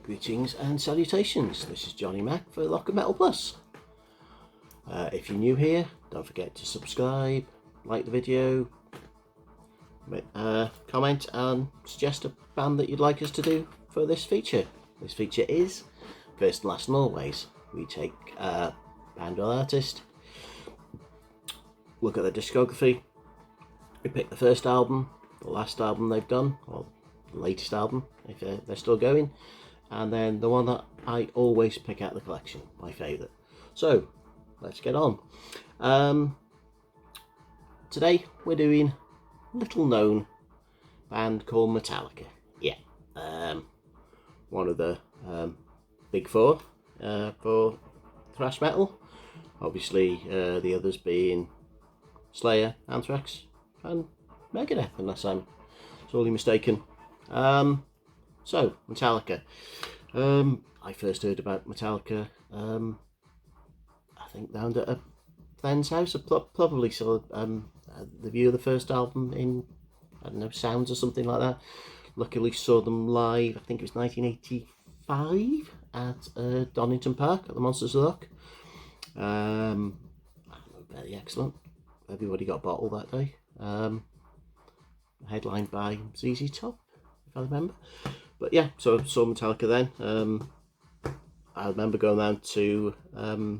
Greetings and salutations, this is Johnny Mac for Lock of Metal Plus. If you're new here, don't forget to subscribe, like the video, comment and suggest a band that you'd like us to do for this feature. This feature is, first and last and always, we take a band or artist, look at their discography, we pick the first album, the last album they've done, or the latest album if they're still going, and then the one that I always pick out of the collection, my favourite. So let's get on. Today we're doing a little known band called Metallica. Yeah, one of the big four for thrash metal. Obviously the others being Slayer, Thrash and Megadeth, unless I'm sorely mistaken. So Metallica. I first heard about Metallica I think down at a friend's house. I probably saw the view of the first album in, I don't know, Sounds or something like that. Luckily saw them live, I think it was 1985 at Donington Park at the Monsters of Rock. Very excellent. Everybody got a bottle that day. Headlined by ZZ Top, if I remember. But yeah, so I saw Metallica then. I remember going down to a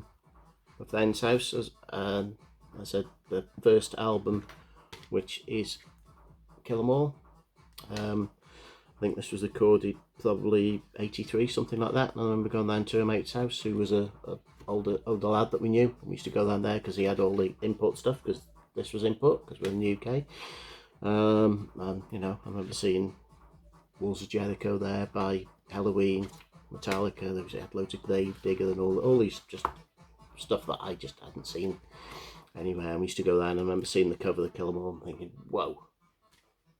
friend's house, as I said, the first album, which is Kill 'Em All. I think this was recorded probably 83, something like that. And I remember going down to a mate's house who was a older lad that we knew. We used to go down there because he had all the import stuff, because this was import because we're in the UK. And you know, I remember seeing Walls of Jericho there by Halloween, Metallica. There was loads of Grave Digger and all these just stuff that I just hadn't seen anywhere. And we used to go there, and I remember seeing the cover of Kill 'Em All and thinking, whoa,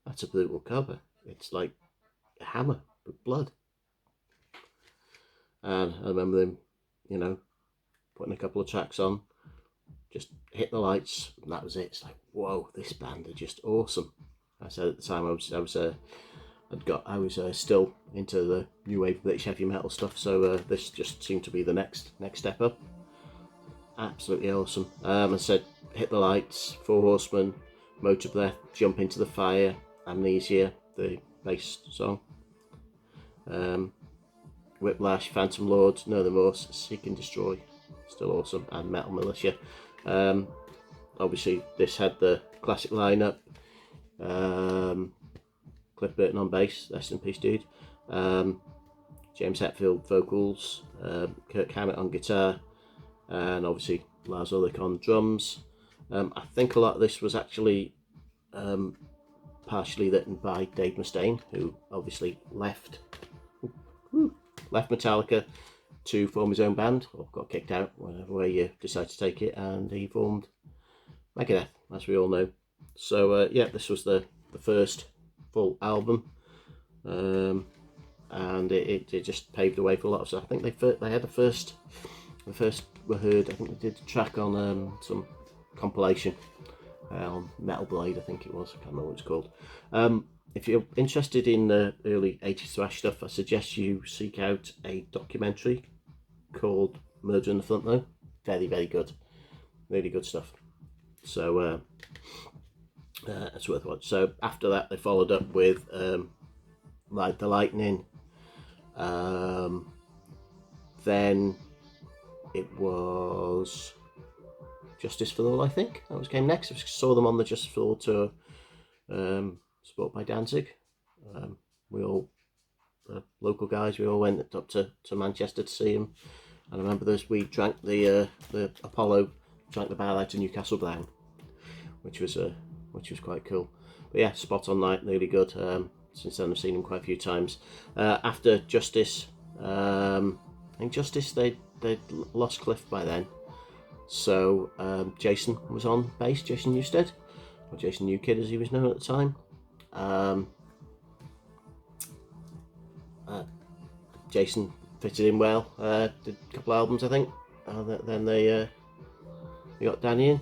that's a brutal cover. It's like a hammer with blood. And I remember them, you know, putting a couple of tracks on, just hit the lights, and that was it. It's like, whoa, this band are just awesome. I said at the time I was still into the new wave British heavy metal stuff, so this just seemed to be the next step up. Absolutely awesome. I said, Hit the Lights, Four Horsemen, Motor Breath, Jump Into the Fire, Amnesia, the bass song, Whiplash, Phantom Lord, No Remorse, Seek and Destroy, still awesome, and Metal Militia. Obviously this had the classic lineup. Cliff Burton on bass, rest in peace dude. James Hetfield vocals, Kirk Hammett on guitar, and obviously Lars Ulrich on drums. I think a lot of this was actually partially written by Dave Mustaine, who obviously left Metallica to form his own band, or got kicked out, whatever way you decide to take it, and he formed Megadeth, as we all know. So yeah, this was the first full album, and it just paved the way for a lot of stuff. I think they had the first were heard. I think they did a track on some compilation on Metal Blade, I think it was. I can't remember what it's called. If you're interested in the early 80s thrash stuff, I suggest you seek out a documentary called Murder in the Front Row. Very, very good. Really good stuff. So it's worth watching. So after that, they followed up with Ride the Lightning. Then it was Justice for All, I think. That came next. I saw them on the Justice for All tour, supported by Danzig. We all, the local guys, we all went up to Manchester to see him. And I remember we drank the Apollo, drank the barrel out of Newcastle Brown, which was quite cool. But yeah, spot on night, really good. Since then I've seen him quite a few times. After Justice, I think Justice they'd lost Cliff by then, so Jason was on bass, Jason Newsted, or Jason Newkid as he was known at the time. Jason fitted in well, did a couple of albums I think, then they got Danny in.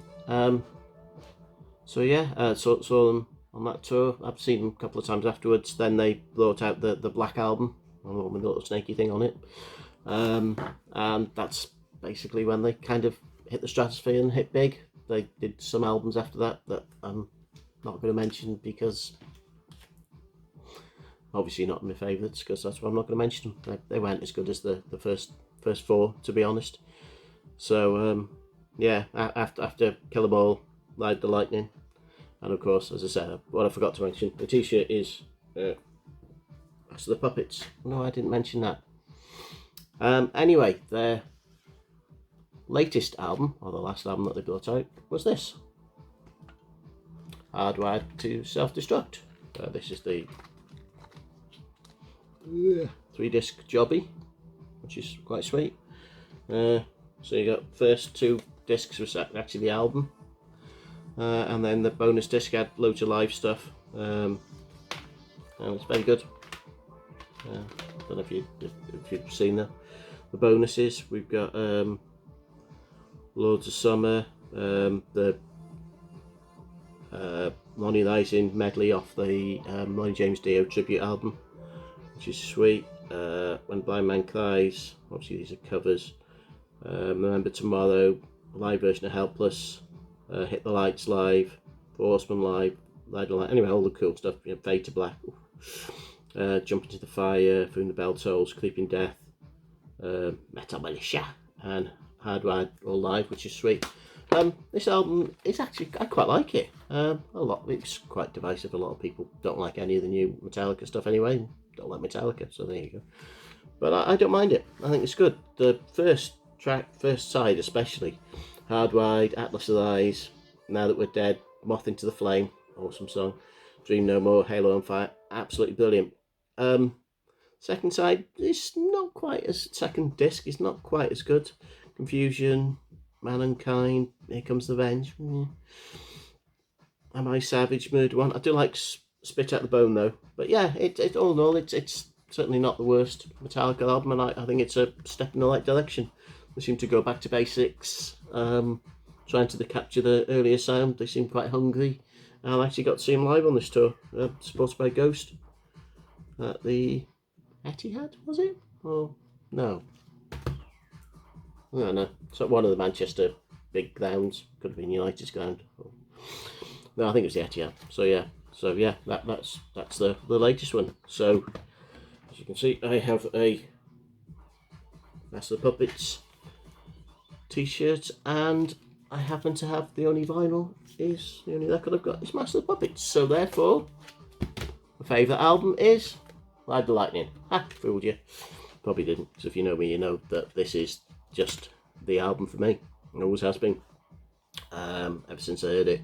So yeah, saw them on that tour. I've seen them a couple of times afterwards. Then they brought out the Black Album, with the little snaky thing on it. And that's basically when they kind of hit the stratosphere and hit big. They did some albums after that I'm not going to mention because obviously not my favourites, because that's why I'm not going to mention them. They weren't as good as the first four, to be honest. So yeah, after Kill 'Em All, Ride the Lightning, and of course, as I said, what I forgot to mention, the t-shirt is Master of the Puppets. No, I didn't mention that. Anyway, their latest album, or the last album that they brought out, was this, Hardwired to Self-Destruct. This is the 3-disc jobby, which is quite sweet. So you got first 2 discs was actually the album, and then the bonus disc had loads of live stuff, and it's very good. I don't know if you've seen the bonuses. We've got Lords of Summer, the Lonnie Rising medley off the Lonnie James Dio tribute album, which is sweet. When Blind Man Cries, obviously these are covers. Remember Tomorrow, live version of Helpless, Hit the Lights live, Horseman live, Light the Light, anyway, all the cool stuff. Fade to Black, Jump Into the Fire, From the Bell Tolls, Creeping Death, Metal Militia, and Hardwired all live, which is sweet. This album is actually, I quite like it. It's quite divisive. A lot of people don't like any of the new Metallica stuff anyway. Don't like Metallica, so there you go. But I don't mind it. I think it's good. The first track, first side especially, Hardwired, Atlas of Eyes, Now That We're Dead, Moth Into the Flame, awesome song. Dream No More, Halo on Fire, absolutely brilliant. Second side is not quite as, second disc is not quite as good. Confusion, Mankind, Here Comes the Revenge. Am I Savage, Murder One. I do like Spit At the Bone though. But yeah, it all in all, it's certainly not the worst Metallica album, and I think it's a step in the right direction. They seem to go back to basics, trying to capture the earlier sound. They seem quite hungry. I actually got to see them live on this tour, supported by Ghost at the Etihad, was it? Or no? I don't know. So one of the Manchester big grounds, could have been United's ground. No, I think it was the Etihad. So yeah, that's the latest one. So as you can see, I have a Master of the Puppets t-shirt, and I happen to have the only vinyl, is the only record I've got is Master of the Puppets. So therefore, my favourite album is Ride the Lightning. Ha, fooled you. Probably didn't, because if you know me, you know that this is just the album for me. It always has been. Ever since I heard it.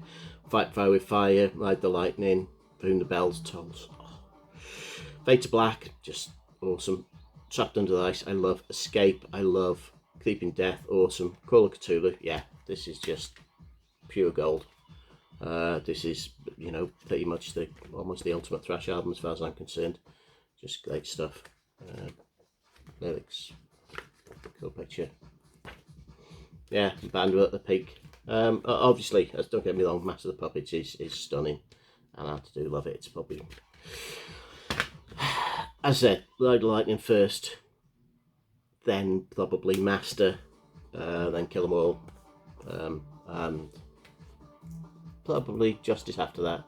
Fight Fire with Fire, Ride the Lightning, From the Bells Tolls. Oh. Fade to Black, just awesome. Trapped Under the Ice, I love. Escape, I love. Creeping Death, awesome. Call of Cthulhu, yeah, this is just pure gold. This is, pretty much almost the ultimate thrash album as far as I'm concerned. Just great stuff. Lyrics, cool picture. Yeah, band were at the peak. Obviously, don't get me wrong, Master of the Puppets is stunning, and I do love it. It's probably, as I said, Ride the Lightning first, then probably Master, then Kill 'Em All, and probably Justice after that.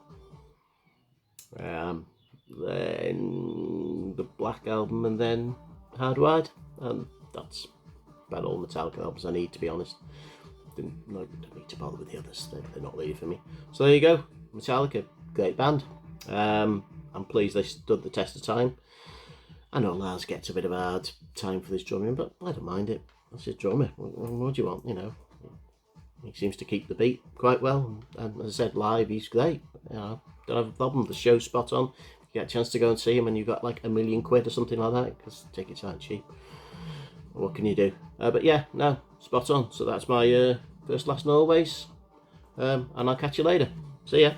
Then the Black Album, and then Hardwired, and that's about all Metallica albums I need, to be honest. Don't need to bother with the others, they're not really for me. So there you go, Metallica, great band. I'm pleased they stood the test of time. I know Lars gets a bit of a hard time for this drumming, but I don't mind it. That's his drummer, what do you want, He seems to keep the beat quite well, and as I said, live he's great. Don't have a problem, the show's spot on. You get a chance to go and see him and you've got like £1 million or something like that, because tickets aren't cheap. What can you do? But yeah, no, spot on. So that's my first, last and always. And I'll catch you later. See ya.